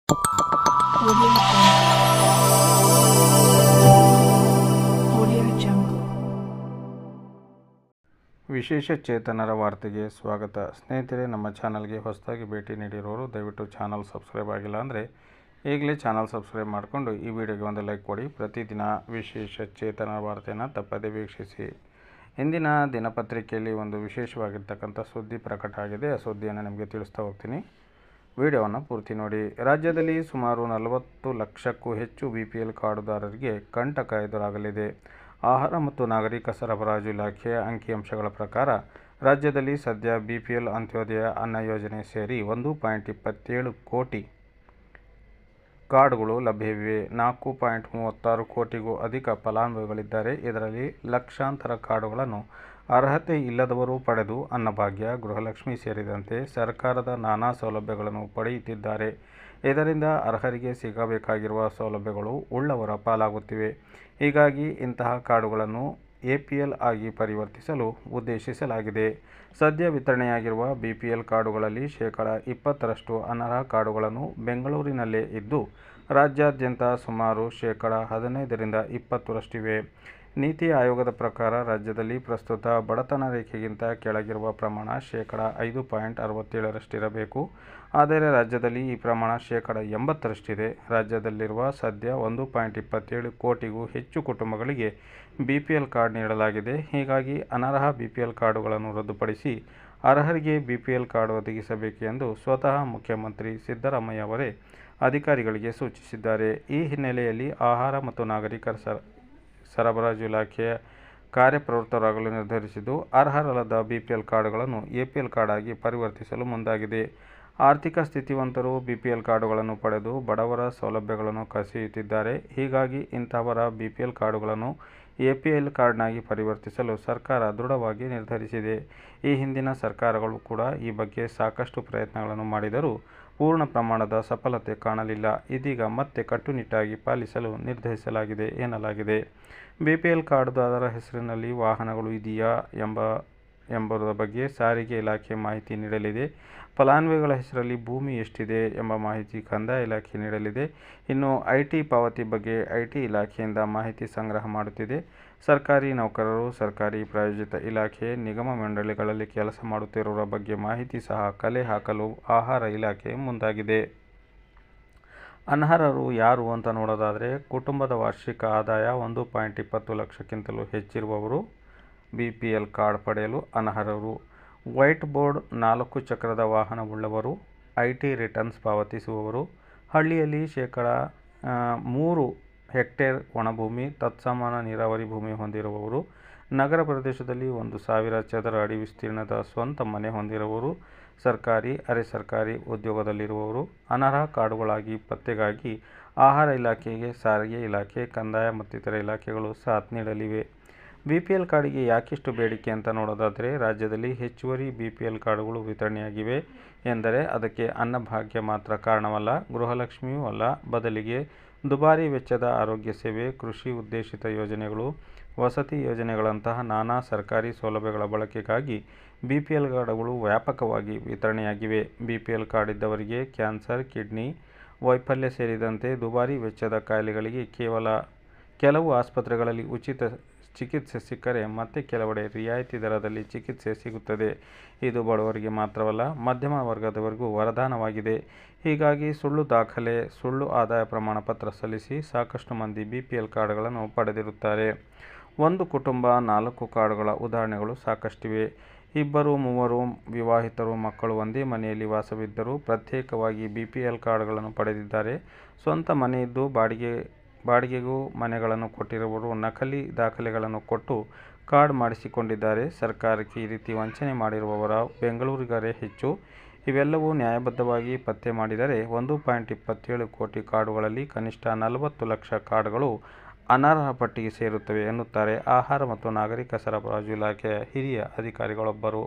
Audio Jungle. ವಿಶೇಷ ಚೇತನರ ವಾರ್ತೆಗೆ ಸ್ವಾಗತ. ಸ್ನೇಹಿತರೆ, ನಮ್ಮ ಚಾನಲ್ಗೆ ಹೊಸದಾಗಿ ಭೇಟಿ ನೀಡಿರೋರು ದಯವಿಟ್ಟು ಚಾನಲ್ ಸಬ್ಸ್ಕ್ರೈಬ್ ಆಗಿಲ್ಲ ಅಂದರೆ ಈಗಲೇ ಚಾನಲ್ ಸಬ್ಸ್ಕ್ರೈಬ್ ಮಾಡಿಕೊಂಡು ಈ ವಿಡಿಯೋಗೆ ಒಂದು ಲೈಕ್ ಕೊಡಿ. ಪ್ರತಿದಿನ ವಿಶೇಷ ಚೇತನರ ವಾರ್ತೆಯನ್ನು ತಪ್ಪದೇ ವೀಕ್ಷಿಸಿ. ಇಂದಿನ ದಿನಪತ್ರಿಕೆಯಲ್ಲಿ ಒಂದು ವಿಶೇಷವಾಗಿರ್ತಕ್ಕಂಥ ಸುದ್ದಿ ಪ್ರಕಟ ಆಗಿದೆ. ಆ ಸುದ್ದಿಯನ್ನು ನಿಮಗೆ ತಿಳಿಸ್ತಾ ಹೋಗ್ತೀನಿ. ವಿಡಿಯೋವನ್ನು ಪೂರ್ತಿ ನೋಡಿ. ರಾಜ್ಯದಲ್ಲಿ ಸುಮಾರು 40 ಲಕ್ಷಕ್ಕೂ ಹೆಚ್ಚು BPL ಕಾರ್ಡುದಾರರಿಗೆ ಕಂಟಕ ಎದುರಾಗಲಿದೆ. ಆಹಾರ ಮತ್ತು ನಾಗರಿಕ ಸರಬರಾಜು ಇಲಾಖೆಯ ಅಂಕಿಅಂಶಗಳ ಪ್ರಕಾರ ರಾಜ್ಯದಲ್ಲಿ ಸದ್ಯ BPL ಅಂತ್ಯೋದಯ ಅನ್ನ ಯೋಜನೆ ಸೇರಿ 1.27 ಕೋಟಿ ಕಾರ್ಡುಗಳು ಲಭ್ಯವಿವೆ. 4.36 ಕೋಟಿಗೂ ಅಧಿಕ ಫಲಾನುಭವಿಗಳಿದ್ದಾರೆ. ಇದರಲ್ಲಿ ಲಕ್ಷಾಂತರ ಕಾರ್ಡುಗಳನ್ನು ಅರ್ಹತೆ ಇಲ್ಲದವರು ಪಡೆದು ಅನ್ನಭಾಗ್ಯ, ಗೃಹಲಕ್ಷ್ಮಿ ಸೇರಿದಂತೆ ಸರ್ಕಾರದ ನಾನಾ ಸೌಲಭ್ಯಗಳನ್ನು ಪಡೆಯುತ್ತಿದ್ದಾರೆ. ಇದರಿಂದ ಅರ್ಹರಿಗೆ ಸಿಗಬೇಕಾಗಿರುವ ಸೌಲಭ್ಯಗಳು ಉಳ್ಳವರ ಪಾಲಾಗುತ್ತಿವೆ. ಹೀಗಾಗಿ ಇಂತಹ ಕಾರ್ಡುಗಳನ್ನು APL ಆಗಿ ಪರಿವರ್ತಿಸಲು ಉದ್ದೇಶಿಸಲಾಗಿದೆ. ಸದ್ಯ ವಿತರಣೆಯಾಗಿರುವ BPL ಕಾರ್ಡುಗಳಲ್ಲಿ 20% ಅನರ್ಹ ಕಾರ್ಡುಗಳನ್ನು ಬೆಂಗಳೂರಿನಲ್ಲೇ ಇದ್ದು, ರಾಜ್ಯಾದ್ಯಂತ ಸುಮಾರು 15-20%ರಷ್ಟಿವೆ. ನೀತಿ ಆಯೋಗದ ಪ್ರಕಾರ ರಾಜ್ಯದಲ್ಲಿ ಪ್ರಸ್ತುತ ಬಡತನ ರೇಖೆಗಿಂತ ಕೆಳಗಿರುವ ಪ್ರಮಾಣ 5.67ರಷ್ಟಿರಬೇಕು. ಆದರೆ ರಾಜ್ಯದಲ್ಲಿ ಈ ಪ್ರಮಾಣ 80ರಷ್ಟಿದೆ. ರಾಜ್ಯದಲ್ಲಿರುವ ಸದ್ಯ 1.27 ಕೋಟಿಗೂ ಹೆಚ್ಚು ಕುಟುಂಬಗಳಿಗೆ BPL ಕಾರ್ಡ್ ನೀಡಲಾಗಿದೆ. ಹೀಗಾಗಿ ಅನರ್ಹ BPL ಕಾರ್ಡುಗಳನ್ನು ರದ್ದುಪಡಿಸಿ ಅರ್ಹರಿಗೆ BPL ಕಾರ್ಡ್ ಒದಗಿಸಬೇಕು ಎಂದು ಸ್ವತಃ ಮುಖ್ಯಮಂತ್ರಿ ಸಿದ್ದರಾಮಯ್ಯ ಅವರೇ ಅಧಿಕಾರಿಗಳಿಗೆ ಸೂಚಿಸಿದ್ದಾರೆ. ಈ ಹಿನ್ನೆಲೆಯಲ್ಲಿ ಆಹಾರ ಮತ್ತು ನಾಗರಿಕ ಸರಬರಾಜು ಇಲಾಖೆಯ ಕಾರ್ಯಪ್ರವೃತ್ತರಾಗಲು ನಿರ್ಧರಿಸಿದ್ದು, ಅರ್ಹರಲ್ಲದ BPL ಕಾರ್ಡುಗಳನ್ನು APL ಕಾರ್ಡ್ ಆಗಿ ಪರಿವರ್ತಿಸಲು ಮುಂದಾಗಿದೆ. ಆರ್ಥಿಕ ಸ್ಥಿತಿವಂತರು BPL ಕಾರ್ಡುಗಳನ್ನು ಪಡೆದು ಬಡವರ ಸೌಲಭ್ಯಗಳನ್ನು ಕಸಿಯುತ್ತಿದ್ದಾರೆ. ಹೀಗಾಗಿ ಇಂತಹವರ BPL ಕಾರ್ಡುಗಳನ್ನು APL ಕಾರ್ಡ್ನಾಗಿ ಪರಿವರ್ತಿಸಲು ಸರ್ಕಾರ ದೃಢವಾಗಿ ನಿರ್ಧರಿಸಿದೆ. ಈ ಹಿಂದಿನ ಸರ್ಕಾರಗಳು ಕೂಡ ಈ ಬಗ್ಗೆ ಸಾಕಷ್ಟು ಪ್ರಯತ್ನಗಳನ್ನು ಮಾಡಿದರೂ ಪೂರ್ಣ ಪ್ರಮಾಣದ ಸಫಲತೆ ಕಾಣಲಿಲ್ಲ. ಇದೀಗ ಮತ್ತೆ ಕಟ್ಟುನಿಟ್ಟಾಗಿ ಪಾಲಿಸಲು ನಿರ್ಧರಿಸಲಾಗಿದೆ ಎನ್ನಲಾಗಿದೆ. BPL ಕಾರ್ಡುದಾರರ ಹೆಸರಿನಲ್ಲಿ ವಾಹನಗಳು ಇದೆಯಾ ಎಂಬುದರ ಬಗ್ಗೆ ಸಾರಿಗೆ ಇಲಾಖೆ ಮಾಹಿತಿ ನೀಡಲಿದೆ. ಫಲಾನುಭವಿಗಳ ಹೆಸರಲ್ಲಿ ಭೂಮಿ ಎಷ್ಟಿದೆ ಎಂಬ ಮಾಹಿತಿ ಕಂದಾಯ ಇಲಾಖೆ ನೀಡಲಿದೆ. ಇನ್ನು IT ಪಾವತಿ ಬಗ್ಗೆ IT ಇಲಾಖೆಯಿಂದ ಮಾಹಿತಿ ಸಂಗ್ರಹ ಮಾಡುತ್ತಿದೆ. ಸರ್ಕಾರಿ ನೌಕರರು, ಸರ್ಕಾರಿ ಪ್ರಾಯೋಜಿತ ಇಲಾಖೆ, ನಿಗಮ ಮಂಡಳಿಗಳಲ್ಲಿ ಕೆಲಸ ಮಾಡುತ್ತಿರುವವರ ಬಗ್ಗೆ ಮಾಹಿತಿ ಸಹ ಕಲೆ ಹಾಕಲು ಆಹಾರ ಇಲಾಖೆ ಮುಂದಾಗಿದೆ. ಅನರ್ಹರು ಯಾರು ಅಂತ ನೋಡೋದಾದರೆ, ಕುಟುಂಬದ ವಾರ್ಷಿಕ ಆದಾಯ 1.20 ಲಕ್ಷಕ್ಕಿಂತಲೂ ಹೆಚ್ಚಿರುವವರು BPL ಕಾರ್ಡ್ ಪಡೆಯಲು ಅನರ್ಹರು. ವೈಟ್ ಬೋರ್ಡ್ 4 ಚಕ್ರದ ವಾಹನವುಳ್ಳವರು, IT ರಿಟರ್ನ್ಸ್ ಪಾವತಿಸುವವರು, ಹಳ್ಳಿಯಲ್ಲಿ 3 ಹೆಕ್ಟೇರ್ ಒಣಭೂಮಿ, ತತ್ಸಮಾನ ನೀರಾವರಿ ಭೂಮಿ ಹೊಂದಿರುವವರು, ನಗರ ಪ್ರದೇಶದಲ್ಲಿ 1,000 ಚದರ ಅಡಿ ವಿಸ್ತೀರ್ಣದ ಸ್ವಂತ ಮನೆ ಹೊಂದಿರುವವರು, ಸರ್ಕಾರಿ, ಅರೆ ಸರ್ಕಾರಿ ಉದ್ಯೋಗದಲ್ಲಿರುವವರು. ಅನರ್ಹ ಕಾರ್ಡುಗಳಾಗಿ ಪತ್ತೆಗಾಗಿ ಆಹಾರ ಇಲಾಖೆಗೆ ಸಾರಿಗೆ ಇಲಾಖೆ, ಕಂದಾಯ ಮತ್ತಿತರ ಇಲಾಖೆಗಳು ಸಾಥ್ ನೀಡಲಿವೆ. BPL ಕಾರ್ಡಿಗೆ ಯಾಕಿಷ್ಟು ಬೇಡಿಕೆ ಅಂತ ನೋಡೋದಾದರೆ, ರಾಜ್ಯದಲ್ಲಿ ಹೆಚ್ಚುವರಿ BPL ಕಾರ್ಡುಗಳು ವಿತರಣೆಯಾಗಿವೆ ಎಂದರೆ ಅದಕ್ಕೆ ಅನ್ನಭಾಗ್ಯ ಮಾತ್ರ ಕಾರಣವಲ್ಲ, ಗೃಹಲಕ್ಷ್ಮಿಯೂ ಅಲ್ಲ. ಬದಲಿಗೆ ದುಬಾರಿ ವೆಚ್ಚದ ಆರೋಗ್ಯ ಸೇವೆ, ಕೃಷಿ ಉದ್ದೇಶಿತ ಯೋಜನೆಗಳು, ವಸತಿ ಯೋಜನೆಗಳಂತಹ ನಾನಾ ಸರ್ಕಾರಿ ಸೌಲಭ್ಯಗಳ ಬಳಕೆಗಾಗಿ BPL ಕಾರ್ಡುಗಳು ವ್ಯಾಪಕವಾಗಿ ವಿತರಣೆಯಾಗಿವೆ. BPL ಕಾರ್ಡ್ ಇದ್ದವರಿಗೆ ಕ್ಯಾನ್ಸರ್, ಕಿಡ್ನಿ ವೈಫಲ್ಯ ಸೇರಿದಂತೆ ದುಬಾರಿ ವೆಚ್ಚದ ಕಾಯಿಲೆಗಳಿಗೆ ಕೆಲವು ಆಸ್ಪತ್ರೆಗಳಲ್ಲಿ ಉಚಿತ ಚಿಕಿತ್ಸೆ ಸಿಕ್ಕರೆ ಮತ್ತೆ ಕೆಲವೆಡೆ ರಿಯಾಯಿತಿ ದರದಲ್ಲಿ ಚಿಕಿತ್ಸೆ ಸಿಗುತ್ತದೆ. ಇದು ಬಡವರಿಗೆ ಮಾತ್ರವಲ್ಲ, ಮಧ್ಯಮ ವರ್ಗದವರಿಗೂ ವರದಾನವಾಗಿದೆ. ಹೀಗಾಗಿ ಸುಳ್ಳು ದಾಖಲೆ, ಸುಳ್ಳು ಆದಾಯ ಪ್ರಮಾಣ ಪತ್ರ ಸಲ್ಲಿಸಿ ಸಾಕಷ್ಟು ಮಂದಿ BPL ಕಾರ್ಡ್ಗಳನ್ನು ಪಡೆದಿರುತ್ತಾರೆ. ಒಂದು ಕುಟುಂಬ 4 ಕಾರ್ಡುಗಳ ಉದಾಹರಣೆಗಳು ಸಾಕಷ್ಟಿವೆ. 2-3 ವಿವಾಹಿತರು, ಮಕ್ಕಳು ಒಂದೇ ಮನೆಯಲ್ಲಿ ವಾಸವಿದ್ದರೂ ಪ್ರತ್ಯೇಕವಾಗಿ BPL ಕಾರ್ಡ್ಗಳನ್ನು ಪಡೆದಿದ್ದಾರೆ. ಸ್ವಂತ ಮನೆಯಿದ್ದು ಬಾಡಿಗೆಗೂ ಮನೆಗಳನ್ನು ಕೊಟ್ಟಿರುವವರು ನಕಲಿ ದಾಖಲೆಗಳನ್ನು ಕೊಟ್ಟು ಕಾರ್ಡ್ ಮಾಡಿಸಿಕೊಂಡಿದ್ದಾರೆ. ಸರ್ಕಾರಕ್ಕೆ ಈ ರೀತಿ ವಂಚನೆ ಮಾಡಿರುವವರ ಬೆಂಗಳೂರಿಗರೇ ಹೆಚ್ಚು. ಇವೆಲ್ಲವೂ ನ್ಯಾಯಬದ್ಧವಾಗಿ ಪತ್ತೆ ಮಾಡಿದರೆ 1.27 ಕೋಟಿ ಕಾರ್ಡುಗಳಲ್ಲಿ ಕನಿಷ್ಠ 40 ಲಕ್ಷ ಕಾರ್ಡ್ಗಳು ಅನರ್ಹ ಪಟ್ಟಿಗೆ ಸೇರುತ್ತವೆ ಎನ್ನುತ್ತಾರೆ ಆಹಾರ ಮತ್ತು ನಾಗರಿಕ ಸರಬರಾಜು ಇಲಾಖೆಯ ಹಿರಿಯ ಅಧಿಕಾರಿಗಳೊಬ್ಬರು.